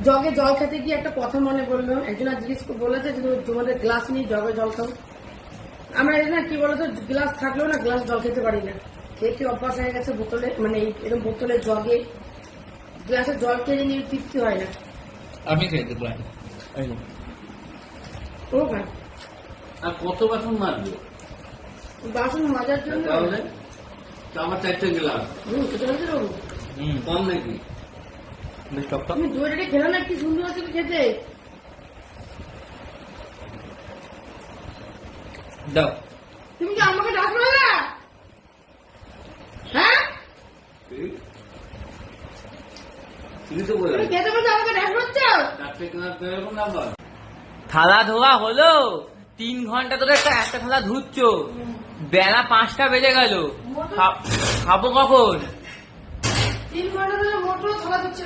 জগে জল খেতে গিয়ে একটা কথা মনে পড়লো, একজন আর জিজ্ঞেস বলেছে যে তোমাদের গ্লাস নিয়ে জগে জল খাও। আমরা না কি বলতো, গ্লাস থাকলেও না গ্লাস জল খেতে পারি না, খেয়ে অভ্যাস হয়ে গেছে বোতলে, মানে এরকম বোতলে জগে গ্লাসে জল খেয়ে নিয়ে তৃপ্তি হয় না। আমি খেতে পারি। ও ভাই আর কত বাসন মাজবো? বাসন মাজার জন্য তাহলে আমার 4টে গ্লাস খেতে পারছি বাবু। কম নাকি? তুমি দইটা খেলে না, কি সুন্দর আছে খেতে। দাও। তুমি কি আমাকে ডাকবে না? হ্যাঁ তুমি তো বললে তুমি খেতে বলছো, আমাকে ডাকবে। 4টে গ্লাস দেবো না আবার? থালা ধোয়া হলো 3 ঘন্টা ধরে একটা থালা ধুচ্ছ, বেলা 5টা বেজে গেল, খাবো কখন? 3 ঘন্টা ধরে মোটর থালা দিচ্ছে।